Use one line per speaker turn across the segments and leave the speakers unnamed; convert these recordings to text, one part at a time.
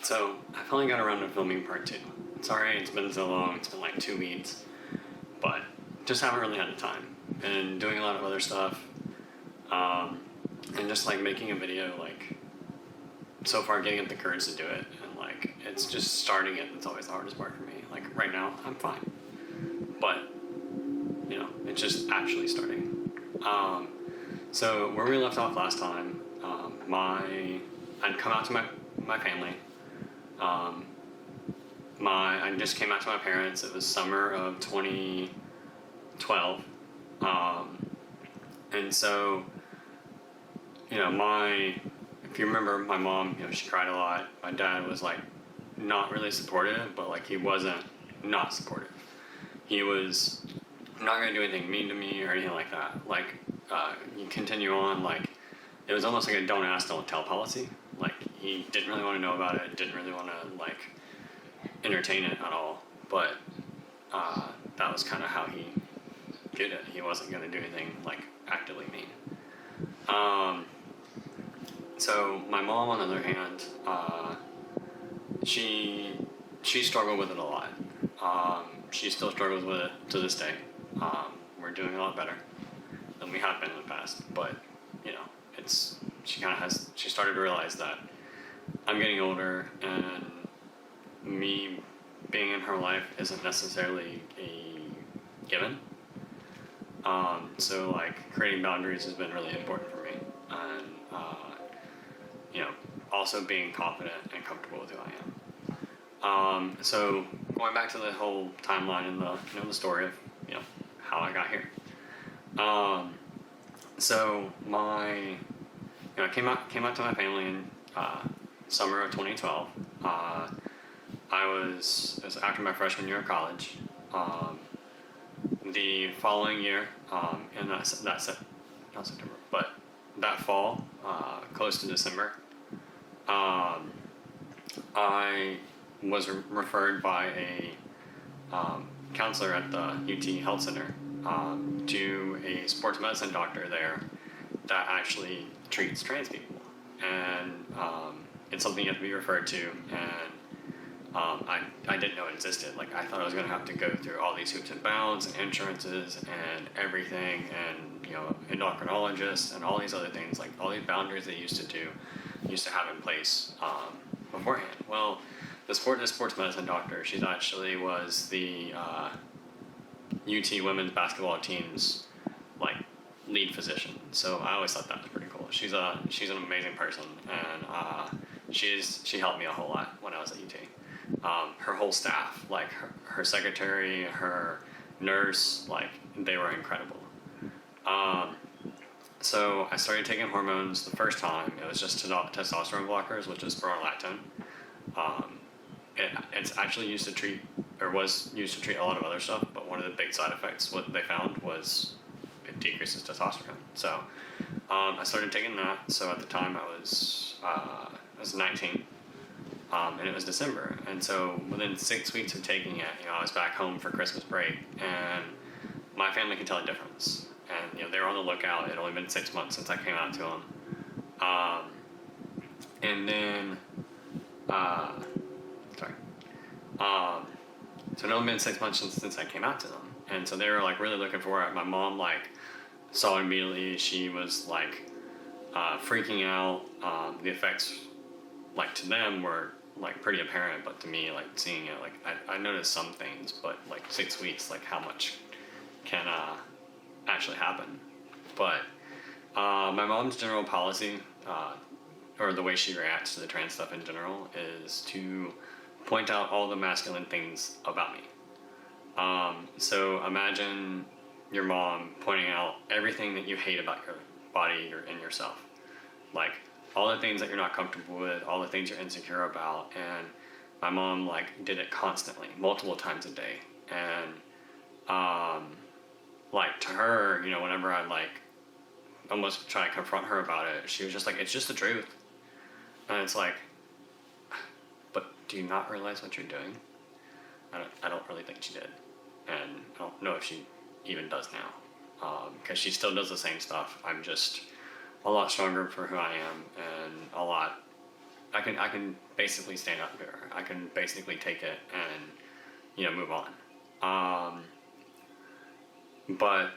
So I finally got around to filming part two. Sorry it's been so long, it's been like 2 weeks, but just haven't really had the time. Been doing a lot of other stuff, and just like making a video, like so far getting up the courage to do it, and like it's just starting it that's always the hardest part for me. Like right now, I'm fine, but it's just actually starting. So where we left off last time, I'd come out to my family. I just came out to my parents. It was summer of 2012, and so if you remember, my mom, she cried a lot. My dad was like not really supportive, but like he wasn't not supportive. He was not gonna do anything mean to me or anything like that. Like you continue on, like it was almost like a don't ask, don't tell policy. Like he didn't really want to know about it, didn't really want to like entertain it at all. But that was kind of how he did it. He wasn't gonna do anything like actively mean. So my mom, on the other hand, she struggled with it a lot. She still struggles with it to this day. We're doing a lot better than we have been in the past, but she started to realize that I'm getting older and me being in her life isn't necessarily a given. So like creating boundaries has been really important for me, and also being confident and comfortable with who I am. So going back to the whole timeline and the story of how I got here. So I came out to my family in summer of 2012. It was after my freshman year of college. The following year, in not September, but that fall, close to December, I was referred by a counselor at the UT Health Center to a sports medicine doctor there that actually treats trans people, and it's something you have to be referred to, and I didn't know it existed. Like I thought I was going to have to go through all these hoops and bounds and insurances and everything, and endocrinologists and all these other things, like all these boundaries they used to have in place beforehand. Well, this sports medicine doctor, she actually was the UT women's basketball team's like lead physician. So I always thought that was pretty cool. She's an amazing person, and she helped me a whole lot when I was at UT. Her whole staff, like her secretary, her nurse, like they were incredible. So I started taking hormones the first time. It was just testosterone blockers, which is spironolactone. It's actually used to treat a lot of other stuff, but one of the big side effects, what they found, was it decreases testosterone. So I started taking that. So at the time I was 19, and it was December. And so within 6 weeks of taking it, I was back home for Christmas break, and my family could tell a difference. And they were on the lookout. It had only been 6 months since I came out to them. And then, so it had only been 6 months since I came out to them. And so they were like really looking for it. My mom like saw it immediately. She was like freaking out. The effects, like to them, were like pretty apparent, but to me, like seeing it, like I noticed some things, but like 6 weeks, like how much can actually happen. But my mom's general policy, or the way she reacts to the trans stuff in general, is to point out all the masculine things about me. So imagine your mom pointing out everything that you hate about your body and yourself. Like all the things that you're not comfortable with, all the things you're insecure about. And my mom like did it constantly, multiple times a day. And like to her, whenever I like almost try to confront her about it, she was just like, it's just the truth. And it's like, but do you not realize what you're doing? I don't really think she did. And I don't know if she even does now. Because she still does the same stuff. I'm just a lot stronger for who I am, and a lot I can basically stand up here. I can basically take it and move on. But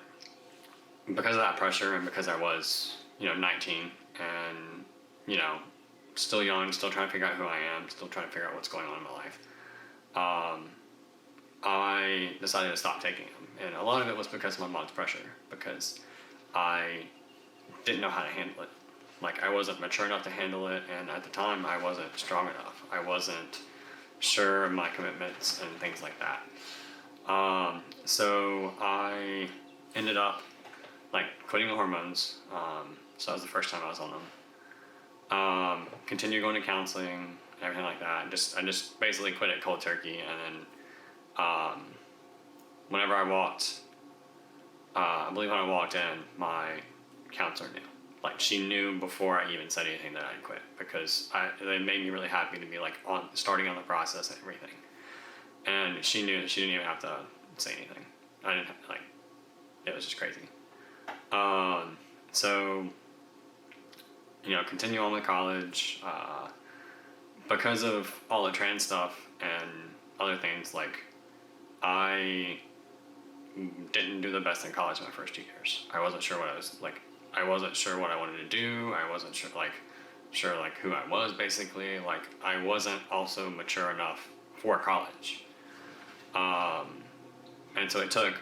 because of that pressure and because I was 19 and still young, still trying to figure out who I am, still trying to figure out what's going on in my life, I decided to stop taking them. And a lot of it was because of my mom's pressure, because I didn't know how to handle it. Like, I wasn't mature enough to handle it, and at the time I wasn't strong enough. I wasn't sure of my commitments and things like that. So I ended up quitting the hormones. So that was the first time I was on them. Continued going to counseling, everything like that. I just basically quit it cold turkey, and then whenever I walked, I believe when I walked in, my counselor knew. She knew before I even said anything that I'd quit, because it made me really happy to be starting on the process and everything. And she knew she didn't even have to say anything. I didn't it was just crazy. So continue on with college. Because of all the trans stuff and other things, I didn't do the best in college in my first 2 years. I wasn't sure what I wasn't sure what I wanted to do. I wasn't sure who I was, basically. I wasn't also mature enough for college. And so it took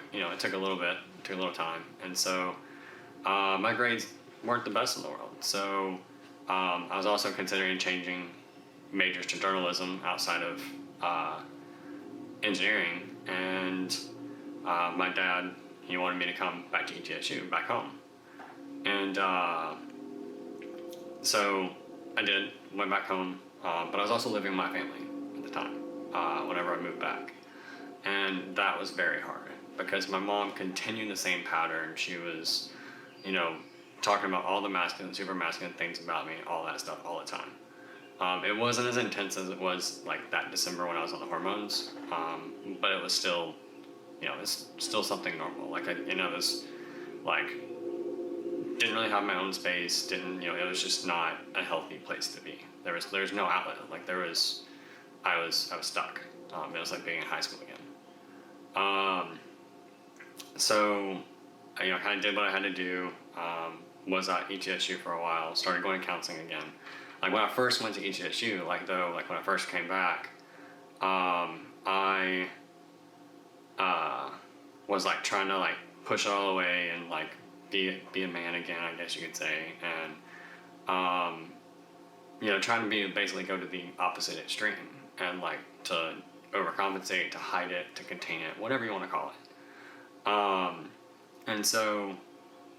a little bit, took a little time. And so my grades weren't the best in the world. So I was also considering changing majors to journalism outside of engineering. And my dad, he wanted me to come back to ETSU, back home. And so I did, went back home, but I was also living with my family at the time, whenever I moved back. And that was very hard, because my mom continued the same pattern. She was, talking about all the masculine, super masculine things about me, all that stuff, all the time. It wasn't as intense as it was that December when I was on the hormones, but it was still, it's still something normal. Didn't really have my own space, it was just not a healthy place to be. There was no outlet. I was stuck. It was like being in high school again. So I kind of did what I had to do. Was at ETSU for a while, started going to counseling again. When I first went to ETSU, when I first came back, I was trying to push it all away and be a man again, I guess you could say, and trying to basically go to the opposite extreme and to overcompensate, to hide it, to contain it, whatever you want to call it. And so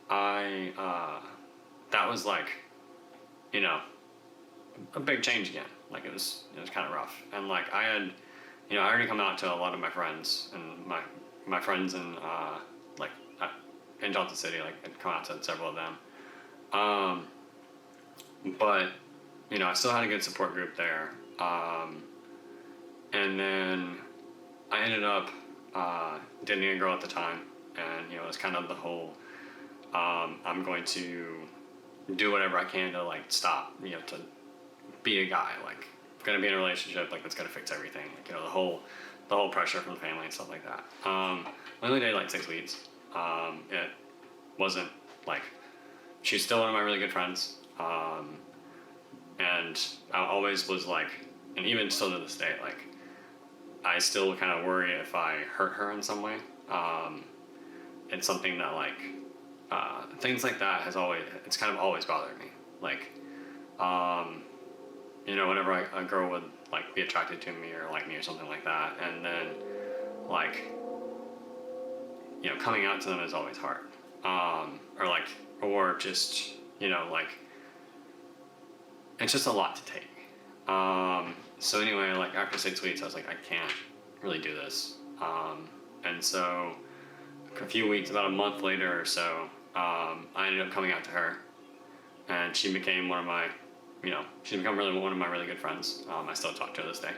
that was a big change again. It was kind of rough, and I had I already come out to a lot of my friends, and my friends in Johnson City, I'd come out to several of them. But I still had a good support group there. And then I ended up dating a girl at the time, and it was kind of the whole I'm going to do whatever I can to stop, to be a guy, gonna be in a relationship that's gonna fix everything, the whole pressure from the family and stuff like that. We only dated 6 weeks. It wasn't she's still one of my really good friends, and I always was and even still to this day, I still kind of worry if I hurt her in some way. It's something that things like that it's kind of always bothered me. Whenever a girl would be attracted to me or like me or something like that, and then coming out to them is always hard. Or just it's just a lot to take. So anyway, after 6 weeks, I was I can't really do this. And so a few weeks, about a month later or so, I ended up coming out to her, and she became one of my, she's become one of my really good friends. I still talk to her this day.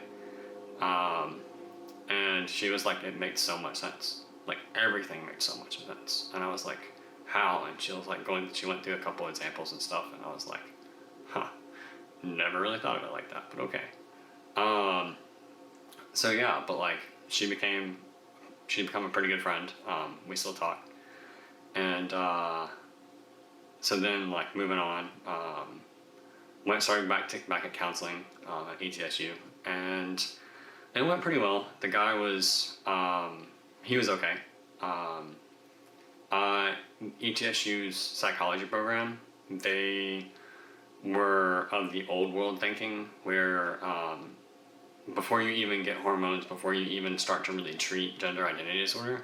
And she was it makes so much sense. Everything makes so much sense. And I was how? And she was she went through a couple examples and stuff, and I was huh. never really thought of it like that, but okay. Um, so yeah, but like she become a pretty good friend. We still talk, and so then like moving on, went started back at counseling at ETSU, and it went pretty well. The guy was he was okay. Um, ETSU's psychology program, they were of the old world thinking where before you even get hormones, before you even start to really treat gender identity disorder,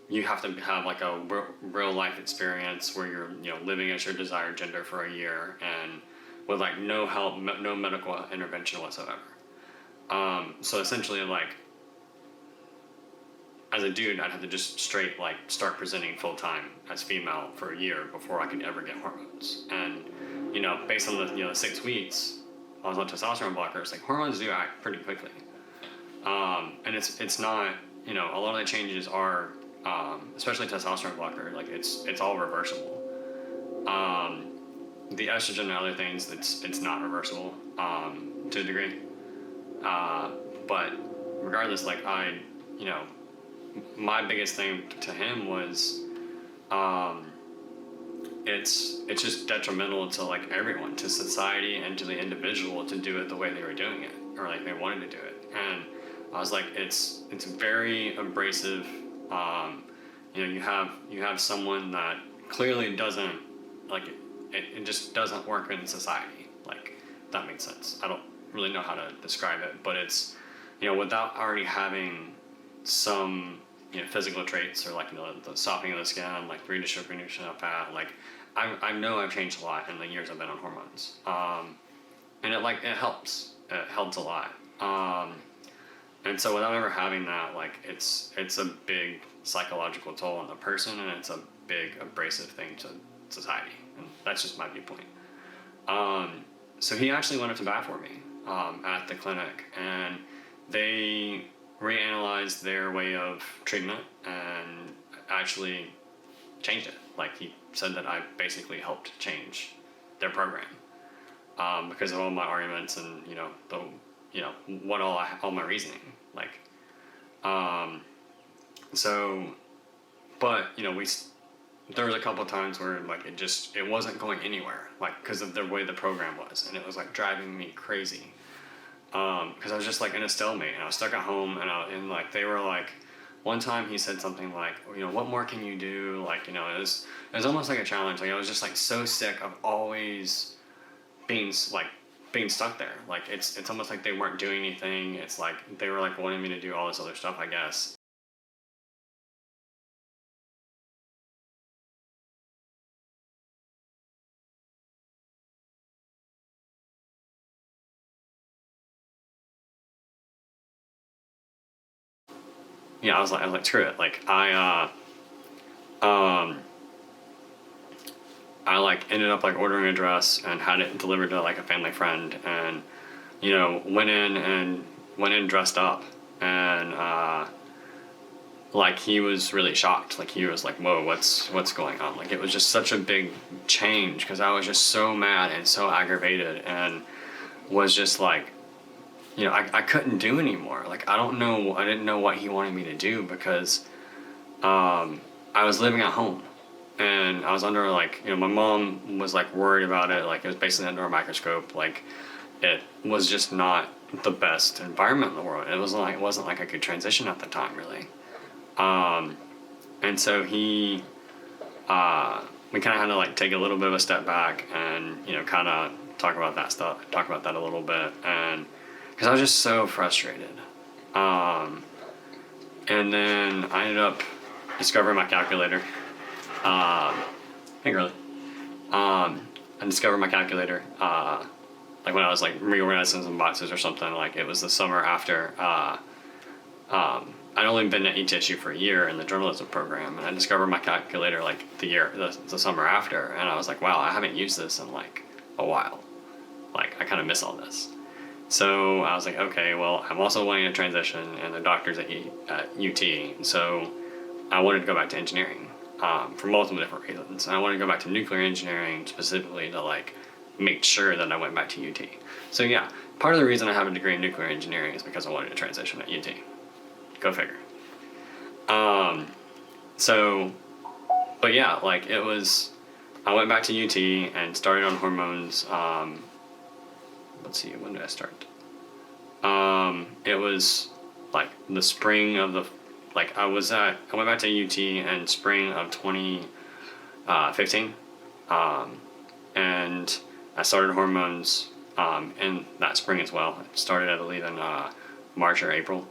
you have to have like a real life experience where you're living as your desired gender for a year and with like no help, no medical intervention whatsoever. So essentially, like as a dude, I'd have to just straight like start presenting full time as female for a year before I could ever get hormones. And based on the 6 weeks I was on testosterone blockers, like hormones do act pretty quickly. And it's not a lot of the changes are especially testosterone blocker, like it's all reversible. The estrogen and other things, it's not reversible to a degree. But regardless, like my biggest thing to him was it's just detrimental to like everyone, to society and to the individual to do it the way they were doing it or like they wanted to do it. And I was like, it's very abrasive. You have someone that clearly doesn't like it just doesn't work in society. Like that makes sense. I don't really know how to describe it, but it's without already having some physical traits or like the softening of the skin, like redistribution of fat. Like I know I've changed a lot in the years I've been on hormones, and it helps. It helps a lot. And so without ever having that, like it's a big psychological toll on the person, and it's a big abrasive thing to society. And that's just my viewpoint. So he actually went up to bat for me at the clinic, and they reanalyzed their way of treatment and actually changed it. Like he said that I basically helped change their program because of all my arguments and what all my reasoning like. So, but there was a couple of times where like it wasn't going anywhere, like because of the way the program was, and it was like driving me crazy. Because I was just like in a stalemate, and I was stuck at home, and like they were like, one time he said something like, what more can you do? Like it was almost like a challenge. Like I was just like so sick of always being stuck there. Like it's almost like they weren't doing anything. It's like they were like wanting me to do all this other stuff, I guess. Yeah, I was like, screw it. Like I like ended up like ordering a dress and had it delivered to like a family friend, and went in dressed up, and like he was really shocked. Like he was like, whoa, what's going on? Like it was just such a big change because I was just so mad and so aggravated and was just like, I couldn't do anymore. Like I didn't know what he wanted me to do because I was living at home. And I was under like, my mom was like worried about it. Like it was basically under a microscope. Like it was just not the best environment in the world. It wasn't like I could transition at the time really. And so we kind of had to like take a little bit of a step back and, kind of talk about that a little bit. And because I was just so frustrated. And then I ended up discovering my calculator. Hey, girly. I discovered my calculator, like when I was like reorganizing some boxes or something. Like it was the summer after, I'd only been at ETSU for a year in the journalism program, and I discovered my calculator like the summer after, and I was like, wow, I haven't used this in like a while. Like I kind of miss all this. So I was like, okay, well, I'm also wanting to transition, and the doctor's at UT, so I wanted to go back to engineering. For multiple different reasons. And I wanted to go back to nuclear engineering specifically to like make sure that I went back to UT. So yeah, part of the reason I have a degree in nuclear engineering is because I wanted to transition at UT. Go figure. So, but yeah, like it was, I went back to UT and started on hormones. Let's see, when did I start? It was like the spring of the, like I went back to UT in spring of 2015. And I started hormones in that spring as well. It started, I believe, in March or April.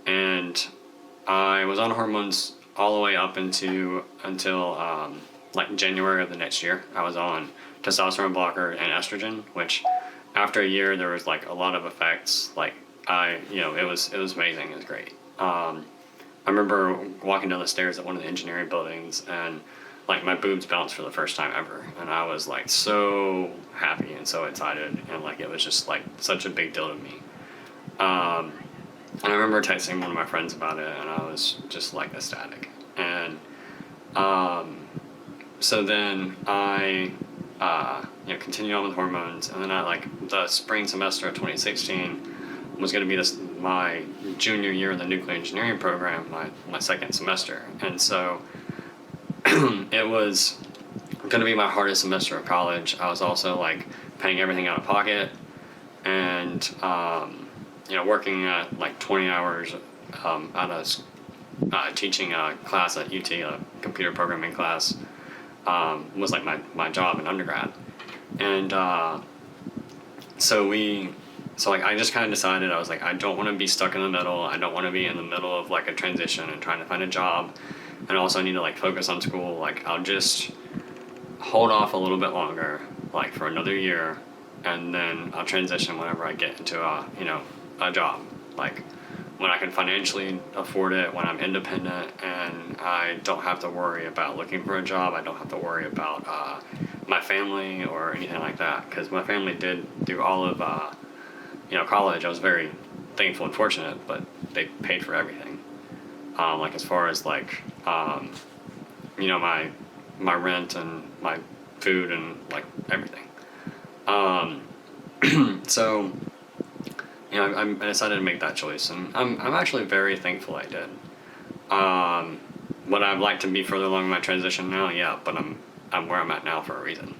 And I was on hormones all the way up until like January of the next year. I was on testosterone blocker and estrogen, which after a year there was like a lot of effects. Like it was amazing. It was great. I remember walking down the stairs at one of the engineering buildings and like my boobs bounced for the first time ever, and I was like so happy and so excited, and like it was just like such a big deal to me. And I remember texting one of my friends about it, and I was just like ecstatic. And so then I continued on with hormones, and then I like the spring semester of 2016 was going to be my junior year in the nuclear engineering program, my second semester, and so it was going to be my hardest semester of college. I was also like paying everything out of pocket, and working at like 20 hours teaching a class at UT, a computer programming class, was like my job in undergrad. And so I just kind of decided, I was like, I don't want to be stuck in the middle. I don't want to be in the middle of like a transition and trying to find a job, and also I need to like focus on school. Like I'll just hold off a little bit longer, like for another year, and then I'll transition whenever I get into a job, like when I can financially afford it, when I'm independent and I don't have to worry about looking for a job. I don't have to worry about my family or anything like that, because my family did do all of college. I was very thankful and fortunate, but they paid for everything. Like as far as like my rent and my food and like everything. So I decided to make that choice, and I'm actually very thankful I did. Would I like to be further along in my transition now? Yeah, but I'm where I'm at now for a reason.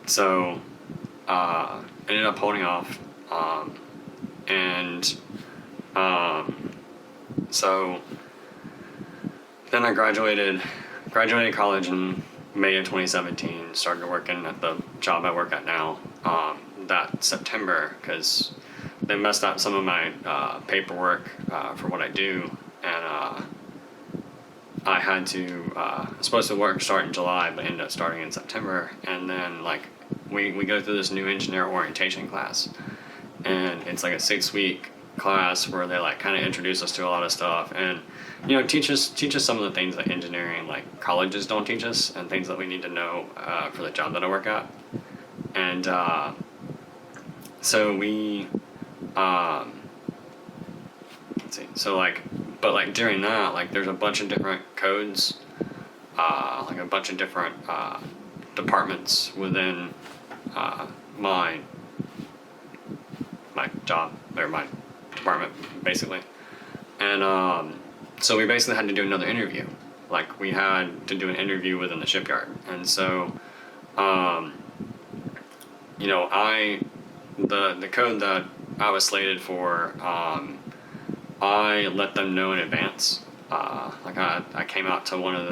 So ended up holding off, and so then I graduated college in May of 2017. Started working at the job I work at now that September, because they messed up some of my paperwork for what I do, and I had to supposed to start in July, but ended up starting in September. And then like we go through this new engineer orientation class, and it's like a 6-week class where they like kind of introduce us to a lot of stuff, and teach us some of the things that engineering like colleges don't teach us, and things that we need to know for the job that I work at. And so we let's see, so like, but like during that, like there's a bunch of different codes, like a bunch of different departments within my job, or my department basically. And so we basically had to do another interview. Like we had to do an interview within the shipyard. And so the code that I was slated for, I let them know in advance. Like I came out to one of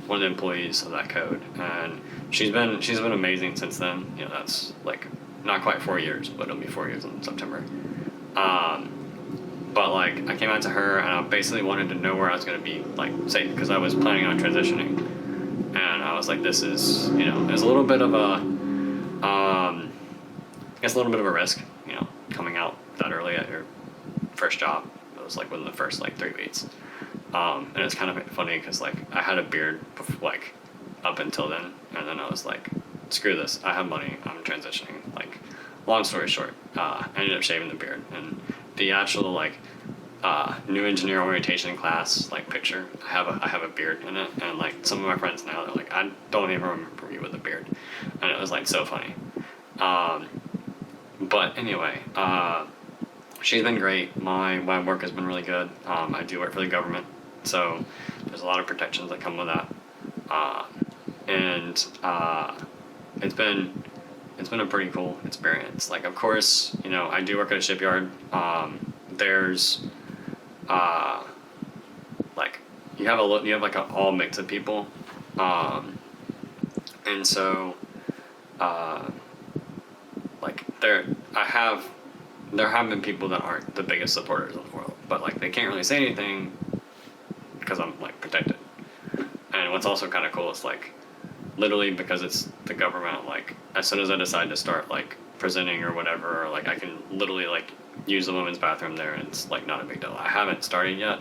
the employees of that code, and she's been amazing since then. That's like not quite 4 years, but it'll be 4 years in September. But like I came out to her, and I basically wanted to know where I was going to be, like say, because I was planning on transitioning, and I was like, this is there's a little bit of a I guess a little bit of a risk, coming out that early at your first job. It was like within the first like 3 weeks, and it's kind of funny because like I had a beard like up until then, and then I was like, screw this, I have money, I'm transitioning. Like long story short, I ended up shaving the beard, and the actual like new engineer orientation class like picture. I have a beard in it, and like some of my friends now they're like, I don't even remember you with a beard, and it was like so funny. But anyway, she's been great. My work has been really good. I do work for the government, so there's a lot of protections that come with that. And it's been a pretty cool experience. Like, of course, I do work at a shipyard. There's like you have like a all mix of people, and so like there have been people that aren't the biggest supporters of the world, but like they can't really say anything because I'm like protected. And what's also kind of cool is like literally because it's the government, like as soon as I decide to start like presenting or whatever, or, like I can literally like use the women's bathroom there and it's like not a big deal. I haven't started yet.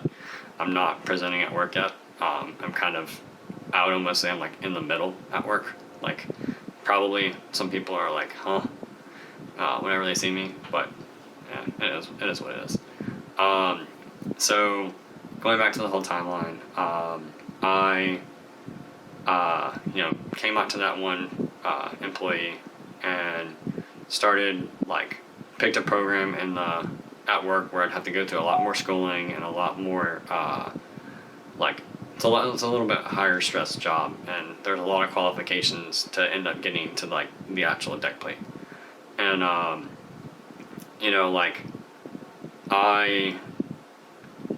I'm not presenting at work yet. I'm kind of, I would almost say I'm like in the middle at work. Like probably some people are like, huh, whenever they see me, but yeah, it is what it is. So going back to the whole timeline, I came out to that one employee and started like picked a program at work where I'd have to go through a lot more schooling and a lot more like it's a little bit higher stress job, and there's a lot of qualifications to end up getting to like the actual deck plate. And like I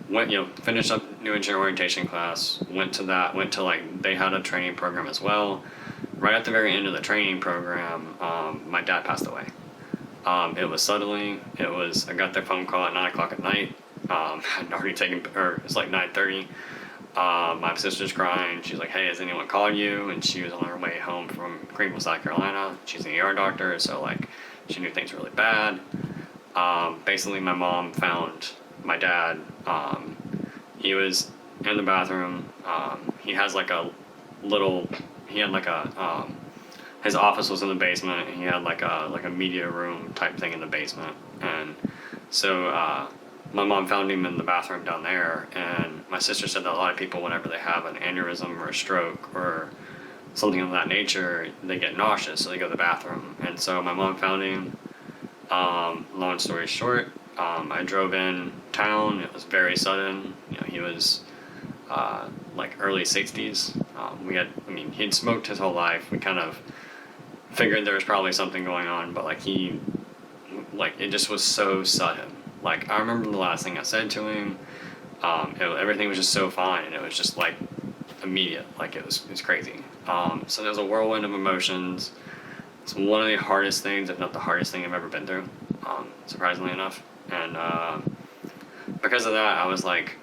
went, finished up new engineer orientation class, went to like, they had a training program as well. Right at the very end of the training program, my dad passed away. It was suddenly, I got the phone call at 9 o'clock at night. I'd already taken, or it's like 9:30. My sister's crying. She's like, hey, has anyone called you? And she was on her way home from Greenville, South Carolina. She's an ER doctor, so like, she knew things were really bad. Basically, my mom found my dad. He was in the bathroom. He has like his office was in the basement, and he had like a media room type thing in the basement. And so my mom found him in the bathroom down there, and my sister said that a lot of people, whenever they have an aneurysm or a stroke or something of that nature, they get nauseous, so they go to the bathroom. And so my mom found him. Long story short, I drove in town. It was very sudden. He was like early 60s. He'd smoked his whole life. We kind of figured there was probably something going on, but it just was so sudden. Like, I remember the last thing I said to him. Everything was just so fine, and it was just like immediate. Like, it was crazy. So there was a whirlwind of emotions. It's one of the hardest things, if not the hardest thing I've ever been through, surprisingly enough. And because of that, I was like,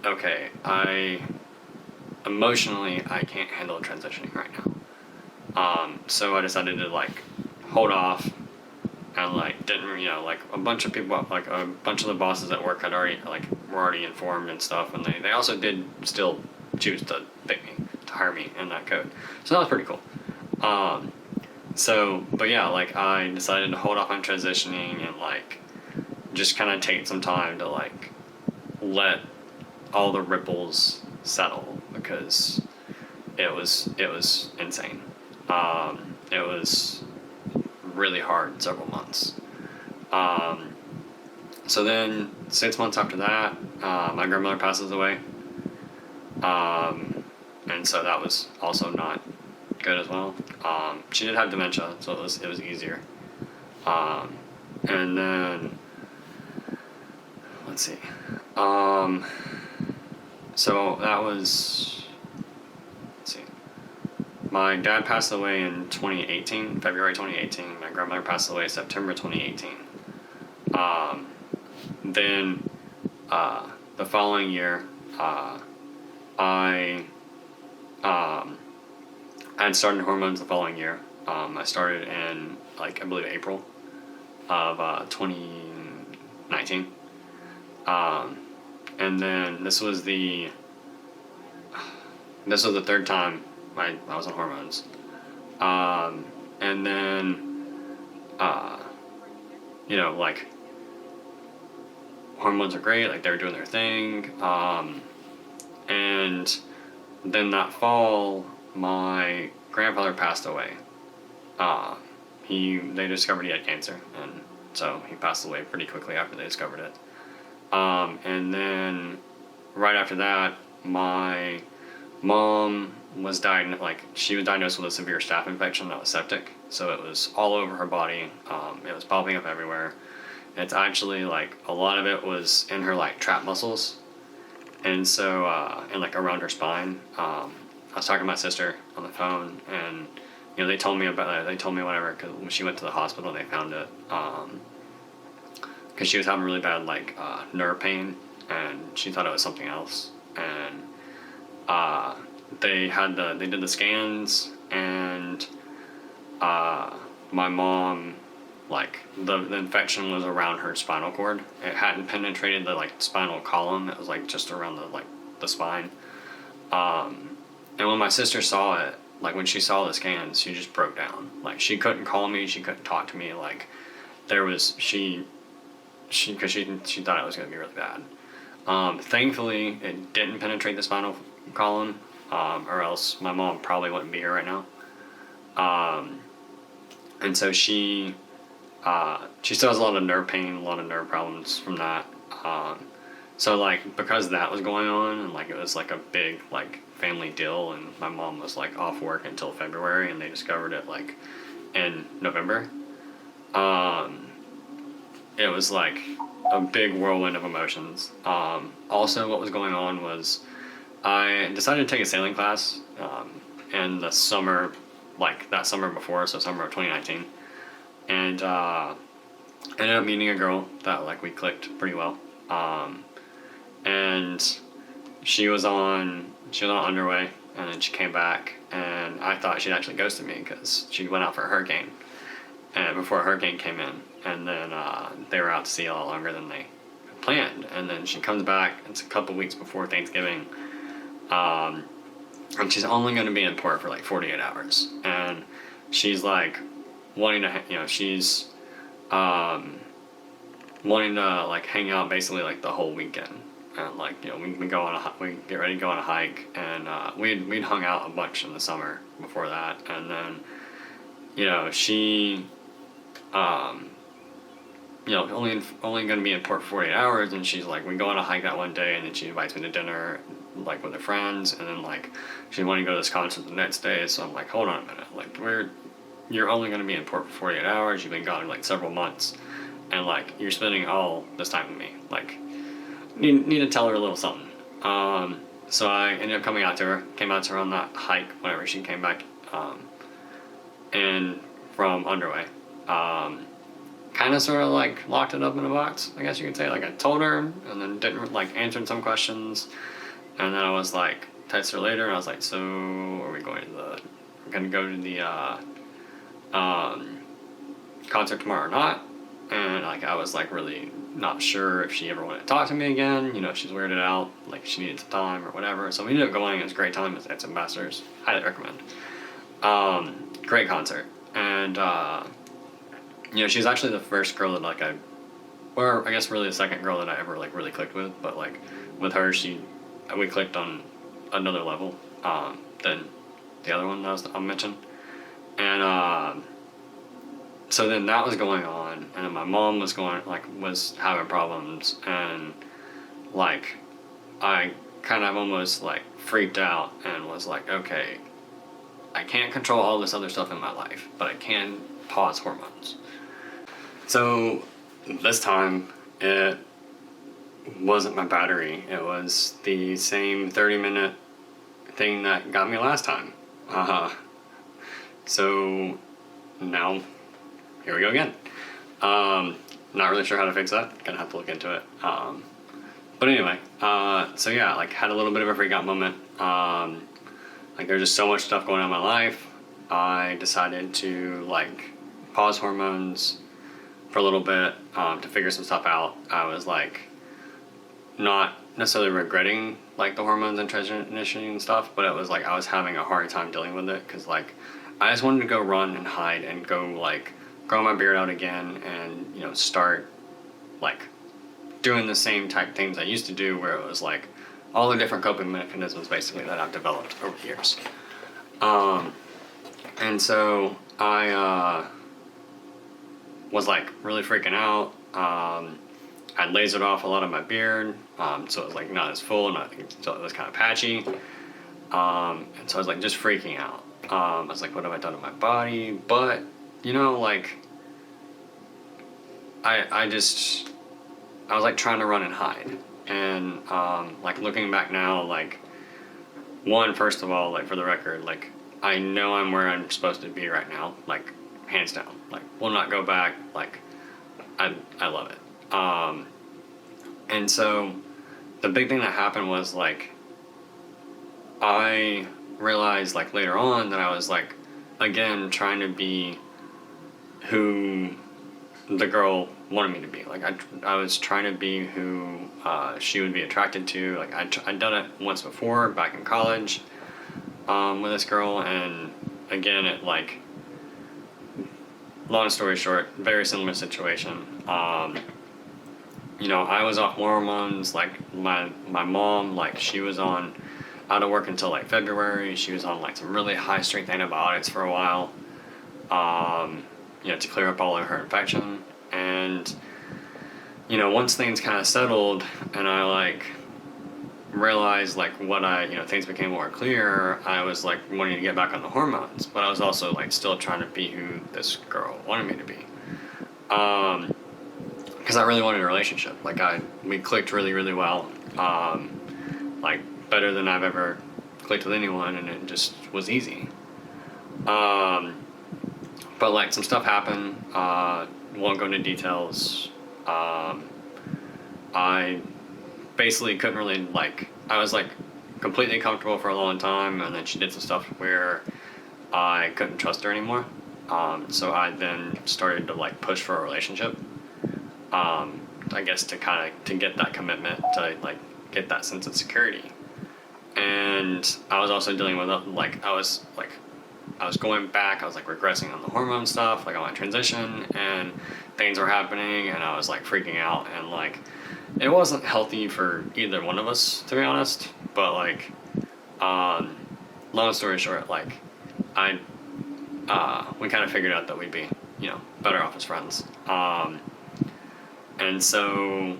okay, emotionally, I can't handle transitioning right now. So I decided to like hold off, and like didn't, like a bunch of people, like a bunch of the bosses at work were already informed and stuff, and they also did still choose to pick me, to hire me in that code. So that was pretty cool. But yeah, like I decided to hold off on transitioning and like just kind of take some time to like let all the ripples settle, because it was insane. It was really hard several months. So then 6 months after that, my grandmother passes away. And so that was also not good as well. She did have dementia, so it was easier. And then let's see. So that was, let's see. My dad passed away in 2018, February 2018. My grandmother passed away September 2018. Then the following year, I had started hormones the following year. I started in, like, I believe April of 2019. And then this was the third time I was on hormones. And then, like, hormones are great, like they were doing their thing. And then that fall, my grandfather passed away. They discovered he had cancer, and so he passed away pretty quickly after they discovered it. And then right after that, my mom was she was diagnosed with a severe staph infection that was septic, so it was all over her body. It was popping up everywhere. It's actually like a lot of it was in her like trap muscles, and so and like around her spine. I was talking to my sister on the phone, and they told me about it. They told me whatever, because when she went to the hospital, they found it because she was having really bad like nerve pain, and she thought it was something else. And they did the scans, and my mom, like the infection was around her spinal cord. It hadn't penetrated the like spinal column. It was like just around the spine. And when my sister saw it, like when she saw the scans, she just broke down. Like she couldn't call me, she couldn't talk to me. Like because she thought it was going to be really bad. Thankfully, it didn't penetrate the spinal column, or else my mom probably wouldn't be here right now. And so she still has a lot of nerve pain, a lot of nerve problems from that. So like because that was going on, and like it was like a big like family deal, and my mom was like off work until February, and they discovered it like in November. It was like a big whirlwind of emotions. Also, what was going on was I decided to take a sailing class in the summer, like that summer before, so summer of 2019, and ended up meeting a girl that like we clicked pretty well, and she was on underway, and then she came back, and I thought she'd actually ghosted me because she went out for a hurricane, and before a hurricane came in, and then they were out to sea a lot longer than they planned, and then she comes back. It's a couple weeks before Thanksgiving, and she's only going to be in port for like 48 hours, and she's like wanting to, she's wanting to like hang out basically like the whole weekend. And like we get ready to go on a hike, and we'd hung out a bunch in the summer before that, and then she only going to be in port for 48 hours, and she's like, we go on a hike that one day, and then she invites me to dinner like with her friends, and then like she wanted to go to this concert the next day. So I'm like, hold on a minute, like you're only going to be in port for 48 hours, you've been gone like several months, and like you're spending all this time with me, like need to tell her a little something. So I ended up came out to her on that hike whenever she came back, and from underway, kind of sort of like locked it up in a box, I guess you could say. Like I told her, and then didn't like answered some questions, and then I was like texted her later, and I was like, so are we going to go to the concert tomorrow or not? And like I was like really not sure if she ever wanted to talk to me again. She's weirded out, like she needed some time or whatever. So we ended up going. It was a great time at Ambassadors. Highly recommend. Great concert. And she's actually the first girl that I guess really the second girl that I ever like really clicked with. But like with her, we clicked on another level than the other one that I'll mention. And so then that was going on, and then my mom was having problems, and like I kind of almost like freaked out and was like, okay, I can't control all this other stuff in my life, but I can pause hormones. So this time it wasn't my battery, it was the same 30-minute thing that got me last time. So now here we go again. Not really sure how to fix that. Gonna have to look into it. But anyway, so yeah, like had a little bit of a freak out moment. Like there's just so much stuff going on in my life. I decided to like pause hormones for a little bit to figure some stuff out. I was like not necessarily regretting like the hormones and transition and stuff, but it was like I was having a hard time dealing with it, because like I just wanted to go run and hide and go like grow my beard out again, and start like doing the same type things I used to do, where it was like all the different coping mechanisms basically that I've developed over the years. And so I was like really freaking out. I lasered off a lot of my beard, so it was like not as full, so it was kind of patchy. And so I was like just freaking out. I was like, what have I done to my body? But, you know, like, I was like trying to run and hide. And, like, looking back now, like, first of all, like, for the record, like, I know I'm where I'm supposed to be right now, like, hands down. Like, will not go back. Like, I love it. And so the big thing that happened was, like, I realized, like, later on that I was, like, again, trying to be who the girl wanted me to be. Like, I was trying to be who she would be attracted to. Like, I'd done it once before, back in college, with this girl, and again, it, like, long story short, very similar situation. You know, I was off hormones. Like, my mom, like, she was out of work until like February. She was on like some really high strength antibiotics for a while, you know, to clear up all of her infection. And, you know, once things kind of settled and I like realized like things became more clear, I was like wanting to get back on the hormones, but I was also like still trying to be who this girl wanted me to be. Because I really wanted a relationship. Like we clicked really, really well. Like better than I've ever clicked with anyone, and it just was easy. But like some stuff happened. Won't go into details. I basically couldn't really like. I was like completely comfortable for a long time, and then she did some stuff where I couldn't trust her anymore. So I then started to like push for a relationship. I guess to get that commitment, to like get that sense of security. And I was also dealing with like I was going back. I was like regressing on the hormone stuff, like on my transition, and things were happening, and I was like freaking out, and like it wasn't healthy for either one of us, to be honest. But like, long story short, like we kind of figured out that we'd be, you know, better off as friends. And so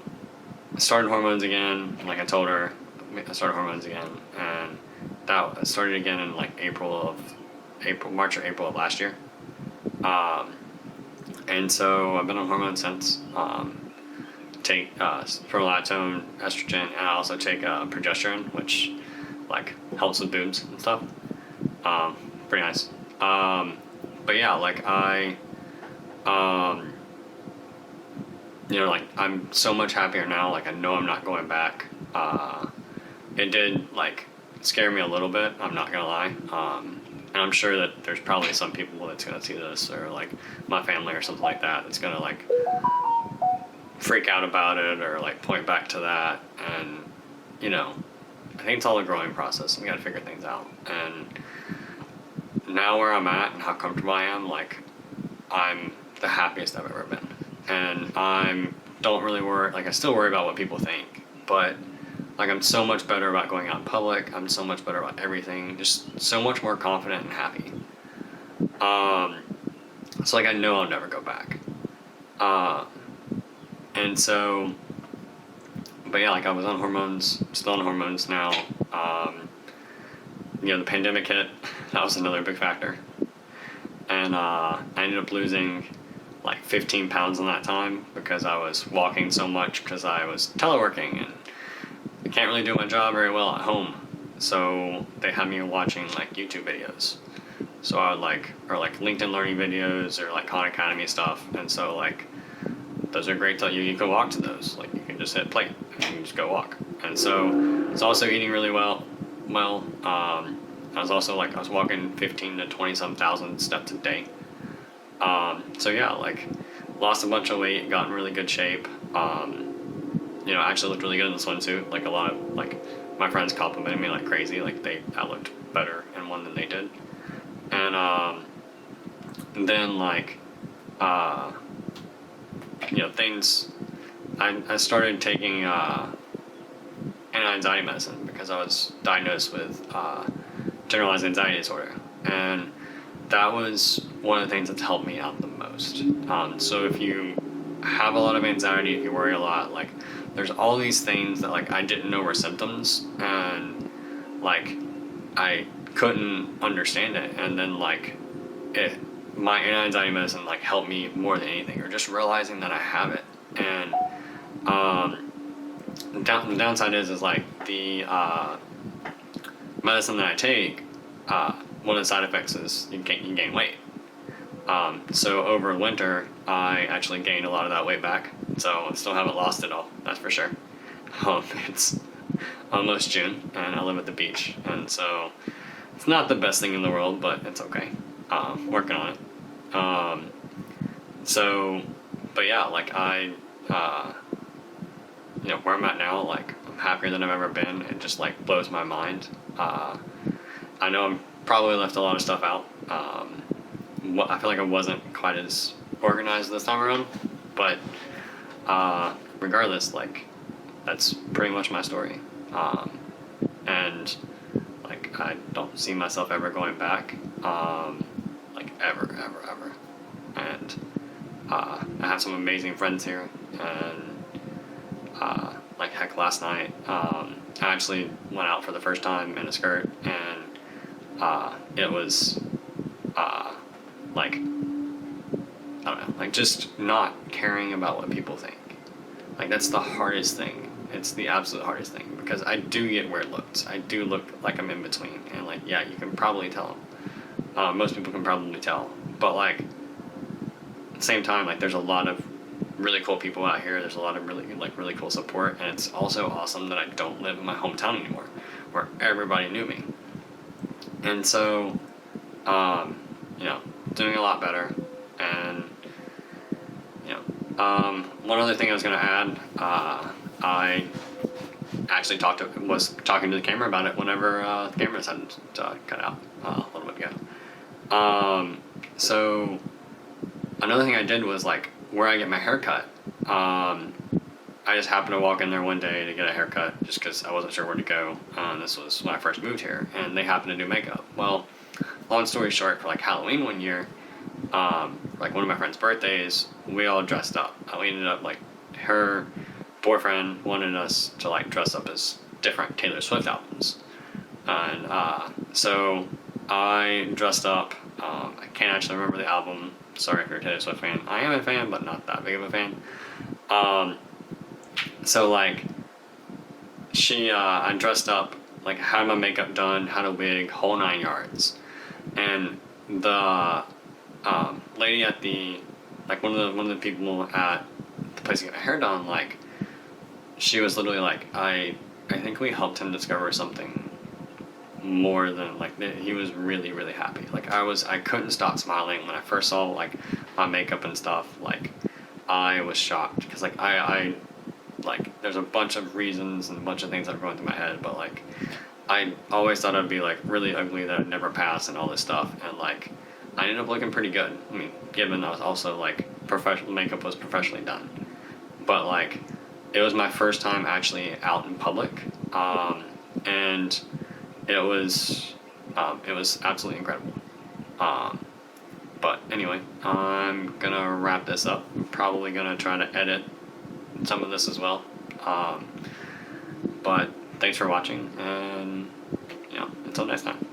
I started hormones again. Like I told her, I started hormones again, and that started again in like March or April of last year. And so I've been on hormones since. Take prolactin, estrogen, and I also take progesterone, which like helps with boobs and stuff. Pretty nice. But yeah, like you know, like I'm so much happier now. Like I know I'm not going back. It did like scare me a little bit. I'm not gonna lie. And I'm sure that there's probably some people that's gonna see this, or like my family or something like that, that's gonna like freak out about it or like point back to that. And you know, I think it's all a growing process. We gotta figure things out. And now where I'm at and how comfortable I am, like I'm the happiest I've ever been. And don't really worry, like I still worry about what people think, but like I'm so much better about going out in public. I'm so much better about everything. Just so much more confident and happy. So like I know I'll never go back. And so, but yeah, like I was on hormones, still on hormones now. You know, the pandemic hit. That was another big factor. And I ended up losing like 15 pounds in that time because I was walking so much because I was teleworking and I can't really do my job very well at home. So they had me watching like YouTube videos. So I would like, or like LinkedIn learning videos or like Khan Academy stuff. And so like, those are great till you can walk to those. Like you can just hit play and you can just go walk. And so it's also eating really well. I was also like, I was walking 15 to 20 some thousand steps a day. So yeah, like lost a bunch of weight, got in really good shape. You know, I actually looked really good in the swimsuit. Like a lot of like my friends complimented me like crazy. Like I looked better in one than they did. And then like, you know, things I started taking anti-anxiety medicine because I was diagnosed with generalized anxiety disorder, and that was one of the things that's helped me out the most. So if you have a lot of anxiety, if you worry a lot, like there's all these things that like I didn't know were symptoms, and like I couldn't understand it, and then like my anti-anxiety medicine like helped me more than anything, or just realizing that I have it. And the downside is like the medicine that I take, one of the side effects is you gain weight. So over winter, I actually gained a lot of that weight back. So I still haven't lost it all, that's for sure. It's almost June, and I live at the beach, and so it's not the best thing in the world, but it's okay. Working on it. But yeah, like where I'm at now, like I'm happier than I've ever been. It just like blows my mind. I know I'm probably left a lot of stuff out. I feel like I wasn't quite as organized this time around, but regardless, like that's pretty much my story. And like I don't see myself ever going back, like ever. And I have some amazing friends here, and like heck, last night I actually went out for the first time in a skirt, and it was like I don't know, like just not caring about what people think. Like that's the hardest thing. It's the absolute hardest thing, because I do get weird looks. I do look like I'm in between, and like yeah, you can probably tell. Most people can probably tell, but like at the same time, like there's a lot of really cool people out here. There's a lot of really cool support, and it's also awesome that I don't live in my hometown anymore, where everybody knew me. And so, doing a lot better. And one other thing I was gonna add, I actually was talking to the camera about it whenever the camera decided to cut out a little bit ago. So another thing I did was like where I get my hair cut. I just happened to walk in there one day to get a haircut just because I wasn't sure where to go. This was when I first moved here, and they happened to do makeup. Well, long story short, for like Halloween one year, like one of my friend's birthdays, we all dressed up. We ended up like her boyfriend wanted us to like dress up as different Taylor Swift albums, and so I dressed up. I can't actually remember the album. Sorry if you're a Taylor Swift fan. I am a fan, but not that big of a fan. So like I dressed up, like had my makeup done, had a wig, whole 9 yards, and the lady at the like one of the people at the place to get my hair done, like she was literally like, I think we helped him discover something more than like he was really happy. Like I couldn't stop smiling when I first saw like my makeup and stuff. Like I was shocked because like I like there's a bunch of reasons and a bunch of things that are going through my head, but like I always thought I'd be like really ugly, that I'd never pass and all this stuff, and like I ended up looking pretty good. I mean, given that I was also like professional makeup was professionally done, but like it was my first time actually out in public, and it was absolutely incredible. But anyway, I'm gonna wrap this up. I'm probably gonna try to edit some of this as well. But thanks for watching, and until next time.